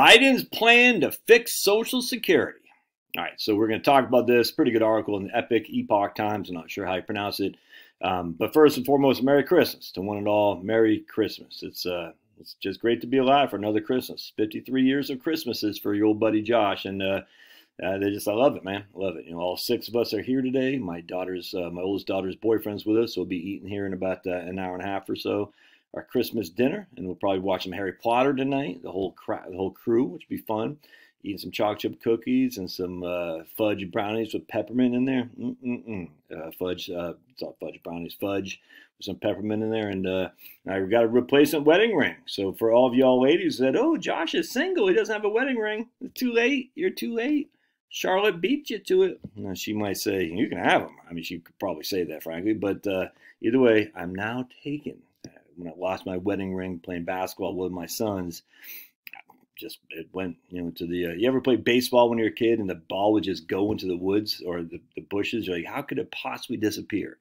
Biden's plan to fix Social Security. All right, so we're going to talk about this. Pretty good article in the Epoch Times. I'm not sure how you pronounce it. But first and foremost, Merry Christmas to one and all. Merry Christmas. It's just great to be alive for another Christmas. 53 years of Christmases for your old buddy Josh. And I love it, man. Love it. You know, all 6 of us are here today. My oldest daughter's boyfriend's with us. So we'll be eating here in about an hour and a half or so. Our Christmas dinner, and we'll probably watch some Harry Potter tonight. The whole crew, which will be fun. Eating some chocolate chip cookies and some fudge brownies with peppermint in there. It's not fudge brownies, fudge with some peppermint in there. And I got a replacement wedding ring. So for all of y'all ladies that, oh, Josh is single, he doesn't have a wedding ring. It's too late. You're too late. Charlotte beat you to it. Now, she might say, you can have them. I mean, she could probably say that, frankly. But either way, I'm now taken. When I lost my wedding ring playing basketball with my sons, it went, to the, you ever play baseball when you're a kid and the ball would just go into the woods or the bushes? You're like, how could it possibly disappear?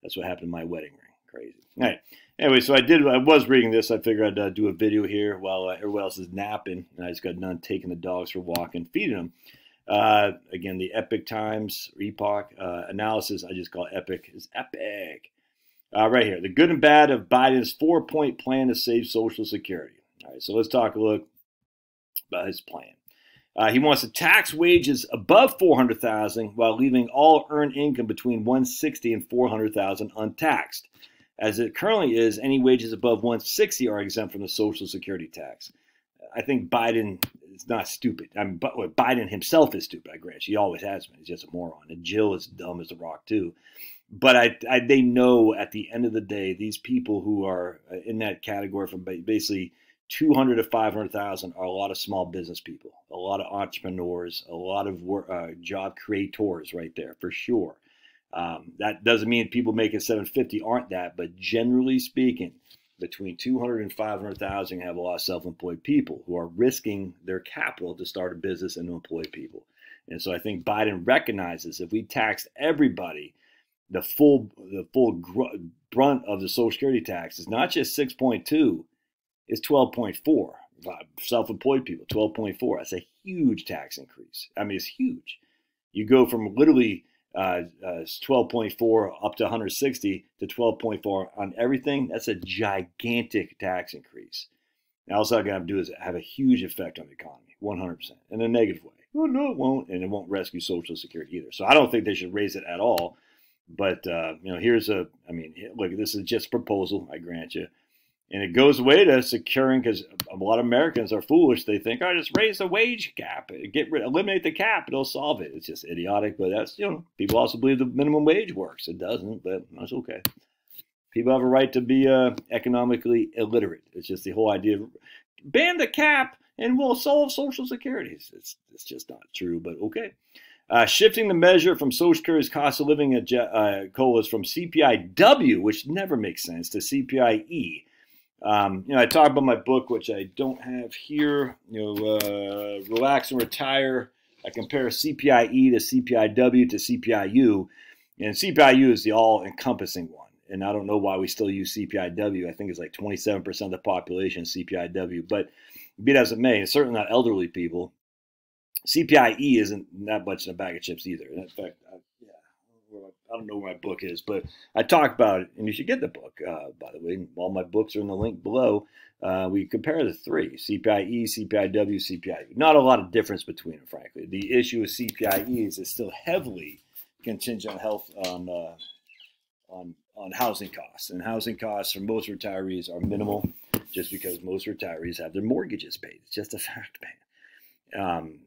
That's what happened to my wedding ring. Crazy. All right. Anyway, so I was reading this. I figured I'd do a video here while everyone else is napping. And I just got done taking the dogs for a walk and feeding them. Again, the Epoch analysis, I just call it Epic, is epic. Right here, the good and bad of Biden's 4-point plan to save Social Security. All right, so let's talk a look about his plan. He wants to tax wages above $400,000 while leaving all earned income between $160,000 and $400,000 untaxed. As it currently is, any wages above $160,000 are exempt from the Social Security tax. I think Biden is not stupid. I mean, but Biden himself is stupid, I grant. He always has been. He's just a moron. And Jill is dumb as a rock, too. But they know at the end of the day, these people who are in that category from basically 200 to 500,000 are a lot of small business people, a lot of entrepreneurs, a lot of job creators right there for sure. That doesn't mean people making 750 aren't that, but generally speaking, between 200 and 500,000 you have a lot of self-employed people who are risking their capital to start a business and to employ people. And so I think Biden recognizes if we taxed everybody, the full brunt of the Social Security tax is not just 6.2, it's 12.4. Self-employed people, 12.4. That's a huge tax increase. I mean, it's huge. You go from literally 12.4 up to 160 to 12.4 on everything. That's a gigantic tax increase. Now, all it's going to do is have a huge effect on the economy, 100%, in a negative way. Well, no, it won't, and it won't rescue Social Security either. So I don't think they should raise it at all. But, look, this is just a proposal, I grant you. And it goes away to securing, because a lot of Americans are foolish. They think, oh, just raise the wage cap, eliminate the cap, it'll solve it. It's just idiotic, but that's, people also believe the minimum wage works. It doesn't, but that's okay. People have a right to be economically illiterate. It's just the whole idea of ban the cap and we'll solve Social Security. It's just not true, but okay. Shifting the measure from Social Security's cost of living COLAs from CPIW, which never makes sense, to CPIE. I talk about my book, which I don't have here, Relax and Retire. I compare CPIE to CPIW to CPIU, and CPIU is the all-encompassing one. And I don't know why we still use CPIW. I think it's like 27% of the population is CPIW, but be that as it may, it's certainly not elderly people. CPIE isn't that much in a bag of chips either. In fact, I don't know where my book is, but I talk about it, and you should get the book, by the way. All my books are in the link below. We compare the three, CPIE, CPIW, CPIU. Not a lot of difference between them, frankly. The issue with CPIE is it's still heavily contingent on housing costs. And housing costs for most retirees are minimal just because most retirees have their mortgages paid. It's just a fact, man.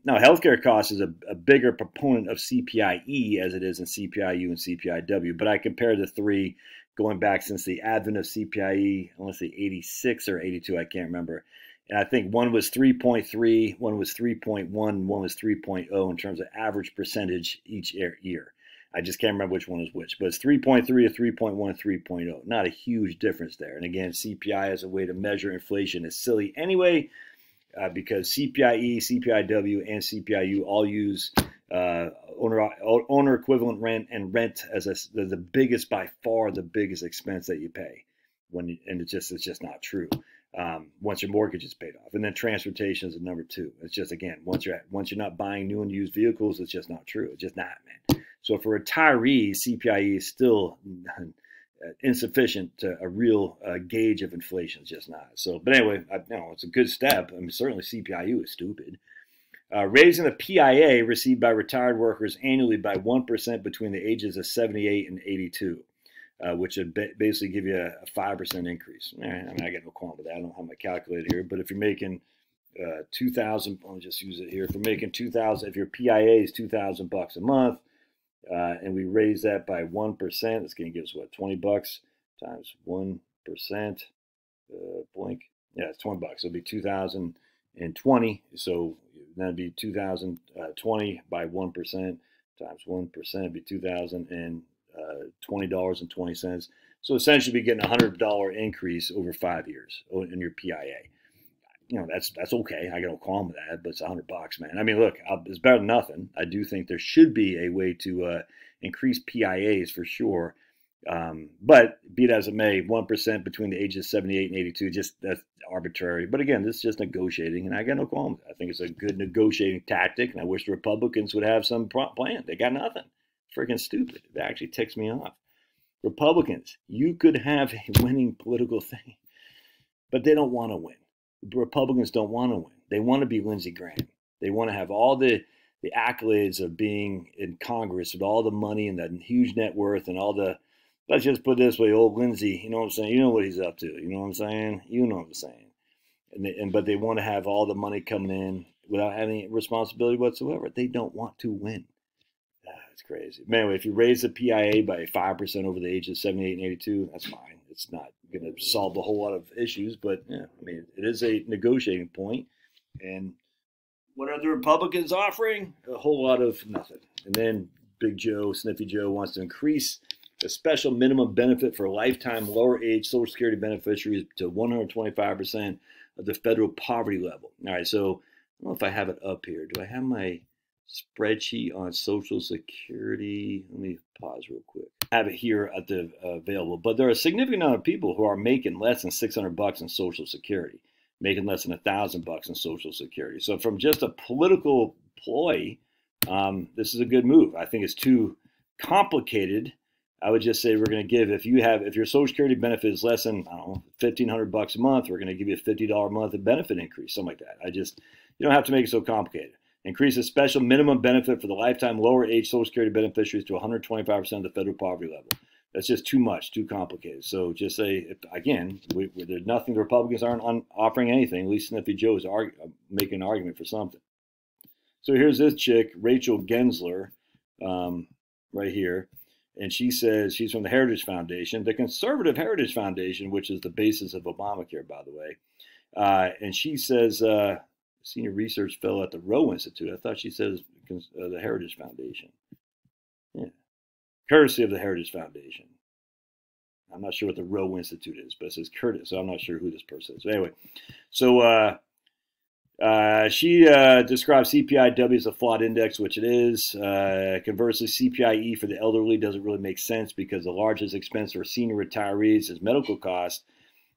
Now, healthcare costs is a bigger proponent of CPIE as it is in CPIU and CPIW, but I compare the three going back since the advent of CPIE, I want to say 86 or 82, I can't remember. And I think one was 3.3, one was 3.1, one was 3.0 in terms of average percentage each year. I just can't remember which one is which, but it's 3.3 to 3.1 and 3.0. Not a huge difference there. And again, CPI as a way to measure inflation is silly anyway. Because CPIE, CPIW, and CPIU all use owner equivalent rent and rent as the biggest, by far the biggest expense that you pay. And it's just not true. once your mortgage is paid off. And then transportation is number 2. It's just, again, once you're not buying new and used vehicles, it's just not true. It's just not, man. So for retirees, CPIE is still insufficient to a real gauge of inflation. It's just not. So, but anyway, it's a good step. I mean, certainly CPIU is stupid. Raising the PIA received by retired workers annually by 1% between the ages of 78 and 82, which would basically give you a 5% increase. I mean, I got no qualm with that. I don't have my calculator here, but if you're making 2,000, I'll just use it here. If you're making 2,000, if your PIA is $2,000 a month, and we raise that by 1%, it's going to give us what, $20 times 1%. Blink. Yeah, it's $20. It'll be 2,020. So that'd be 2,020 by 1% times 1%. It'd be $2,020.20. So essentially, be getting a $100 increase over 5 years in your PIA. That's okay. I got no qualm with that, but it's $100, man. I mean, look, it's better than nothing. I do think there should be a way to increase PIAs for sure. But be it as it may, 1% between the ages of 78 and 82, that's arbitrary. But again, this is just negotiating, and I got no qualm with it. I think it's a good negotiating tactic, and I wish the Republicans would have some plan. They got nothing. Freaking stupid. It actually ticks me off. Republicans, you could have a winning political thing, but they don't want to win. Republicans don't want to win. They want to be Lindsey Graham. They want to have all the accolades of being in Congress with all the money and that huge net worth and all the, let's just put it this way, old Lindsey, you know what I'm saying? You know what he's up to. You know what I'm saying? You know what I'm saying. But they want to have all the money coming in without any responsibility whatsoever. They don't want to win. It's crazy. But anyway, if you raise the PIA by 5% over the age of 78 and 82, that's fine. It's not going to solve a whole lot of issues, but yeah, I mean, it is a negotiating point. And what are the Republicans offering? A whole lot of nothing. And then Big Joe, Sniffy Joe, wants to increase the special minimum benefit for lifetime lower age Social Security beneficiaries to 125% of the federal poverty level. All right, so I don't know if I have it up here. Do I have my spreadsheet on Social Security? Let me pause real quick. I have it here at the available, but there are a significant amount of people who are making less than $600 in Social Security, making less than $1,000 in Social Security. So from just a political ploy, this is a good move. I think it's too complicated. I would just say we're going to give, if your Social Security benefit is less than, I don't know, $1,500 a month, we're going to give you a $50 a month benefit increase, something like that. You don't have to make it so complicated. Increase the special minimum benefit for the lifetime lower age Social Security beneficiaries to 125% of the federal poverty level. That's just too much, too complicated. So just say, again, there's nothing, the Republicans aren't offering anything. At least Sniffy Joe is making an argument for something. So here's this chick, Rachel Gensler, right here. And she says, she's from the Heritage Foundation, the Conservative Heritage Foundation, which is the basis of Obamacare, by the way. And she says, senior research fellow at the Roe Institute. I thought she says the Heritage Foundation. Yeah. Courtesy of the Heritage Foundation. I'm not sure what the Roe Institute is, but it says Curtis, so I'm not sure who this person is. So anyway, so she describes CPIW as a flawed index, which it is. Conversely, CPIE for the elderly doesn't really make sense because the largest expense for senior retirees is medical costs,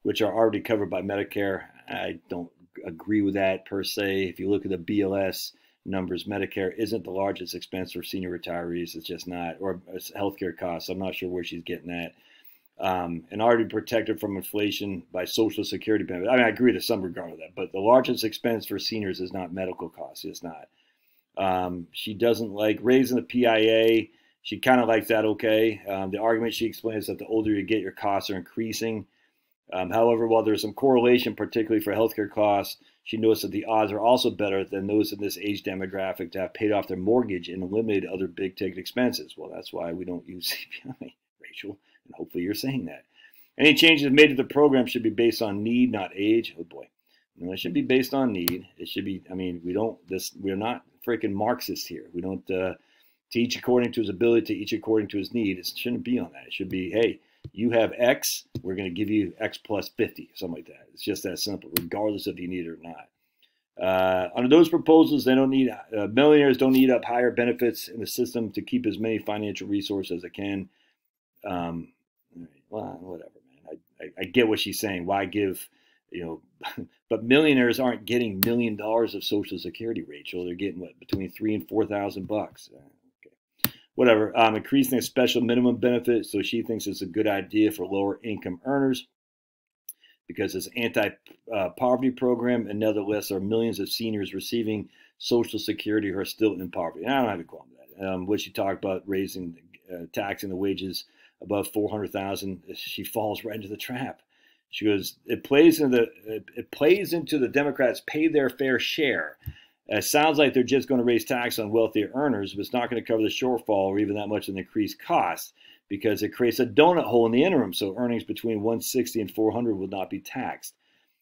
which are already covered by Medicare. I don't agree with that per se. If you look at the BLS numbers, Medicare isn't the largest expense for senior retirees. It's just not, or healthcare costs. I'm not sure where she's getting that. And already protected from inflation by Social Security benefits. I mean, I agree to some regard of that, but the largest expense for seniors is not medical costs. It's not. She doesn't like raising the PIA. She kind of likes that, okay. The argument she explains is that the older you get, your costs are increasing. However, while there's some correlation, particularly for healthcare costs, she notes that the odds are also better than those in this age demographic to have paid off their mortgage and eliminated other big-ticket expenses. Well, that's why we don't use CPI, Rachel, and hopefully you're saying that. Any changes made to the program should be based on need, not age. Oh, boy. No, it should be based on need. It should be, I mean, we're not freaking Marxists here. We don't teach according to his ability, to each according to his need. It shouldn't be on that. It should be, hey, you have X, we're going to give you X plus 50, something like that. It's just that simple, regardless if you need it or not. Under those proposals, they don't need millionaires don't eat up higher benefits in the system to keep as many financial resources as they can. Well, whatever, man. I get what she's saying. Why give But millionaires aren't getting $1 million of Social Security, Rachel. They're getting what, between $3,000 and $4,000. Okay. Whatever. Increasing a special minimum benefit, so she thinks it's a good idea for lower income earners because it's an anti-poverty program, and nevertheless, there are millions of seniors receiving Social Security who are still in poverty. And I don't have a problem with that. What she talked about raising, taxing the wages above $400,000, she falls right into the trap. She goes, it plays into the Democrats pay their fair share. It sounds like they're just going to raise tax on wealthier earners, but it's not going to cover the shortfall or even that much of an increased cost because it creates a donut hole in the interim. So earnings between 160 and 400 will not be taxed.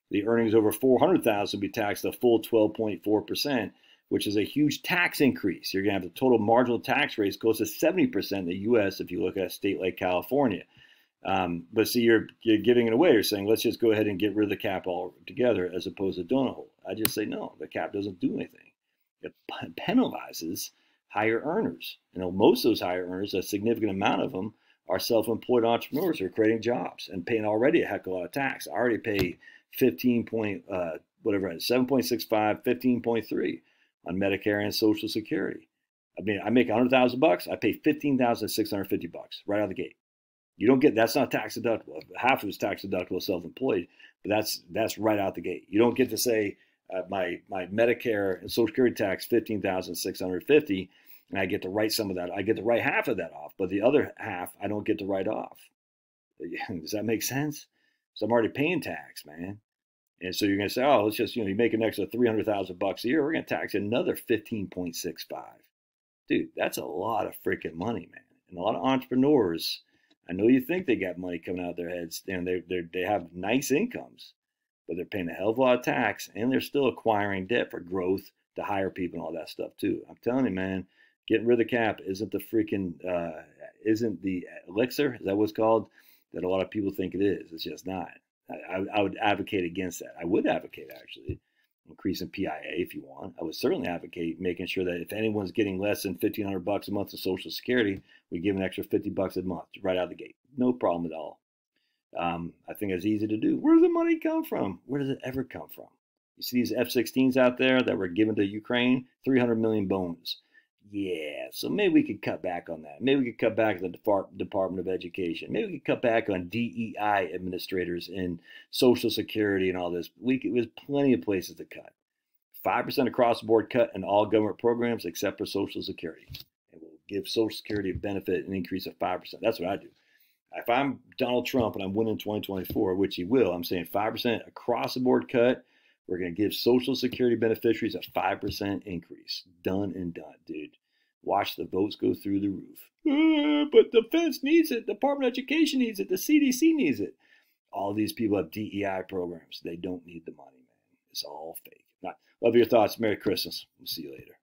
The earnings over 400,000 will be taxed a full 12.4%, which is a huge tax increase. You're going to have the total marginal tax rate close to 70% in the U.S. if you look at a state like California. But see, you're giving it away. You're saying, let's just go ahead and get rid of the cap altogether as opposed to donut hole. I just say, no, the cap doesn't do anything. It penalizes higher earners. Most of those higher earners, a significant amount of them, are self-employed entrepreneurs who are creating jobs and paying already a heck of a lot of tax. I already pay 7.65, 15.3 on Medicare and Social Security. I mean, I make $100,000. I pay $15,650 right out of the gate. You don't get, that's not tax deductible. Half of it's tax deductible, self-employed, but that's right out the gate. You don't get to say my Medicare and Social Security tax $15,650, and I get to write some of that. I get to write half of that off, but the other half I don't get to write off. Does that make sense? So I'm already paying tax, man. And so you're going to say, oh, let's just, you make an extra $300,000 a year. We're going to tax another 15.65. Dude, that's a lot of freaking money, man. And a lot of entrepreneurs, I know you think they got money coming out of their heads, and they have nice incomes, but they're paying a hell of a lot of tax, and they're still acquiring debt for growth to hire people and all that stuff too. I'm telling you, man, getting rid of the cap isn't the elixir. Is that what it's called? That a lot of people think it is. It's just not. I would advocate against that. I would advocate actually increasing PIA if you want. I would certainly advocate making sure that if anyone's getting less than $1,500 a month of Social Security, we give an extra $50 a month right out of the gate. No problem at all. I think it's easy to do. Where does the money come from? Where does it ever come from? You see these F-16s out there that were given to Ukraine? 300 million bones. Yeah, so maybe we could cut back on that. Maybe we could cut back on the Department of Education. Maybe we could cut back on DEI administrators and Social Security and all this. There's plenty of places to cut. 5% across the board cut in all government programs except for Social Security. And we'll give Social Security a benefit, an increase of 5%. That's what I do. If I'm Donald Trump and I'm winning 2024, which he will, I'm saying 5% across the board cut. We're going to give Social Security beneficiaries a 5% increase. Done and done, dude. Watch the votes go through the roof. But defense needs it. Department of Education needs it. The CDC needs it. All these people have DEI programs. They don't need the money, man. It's all fake. Love your thoughts. Merry Christmas. We'll see you later.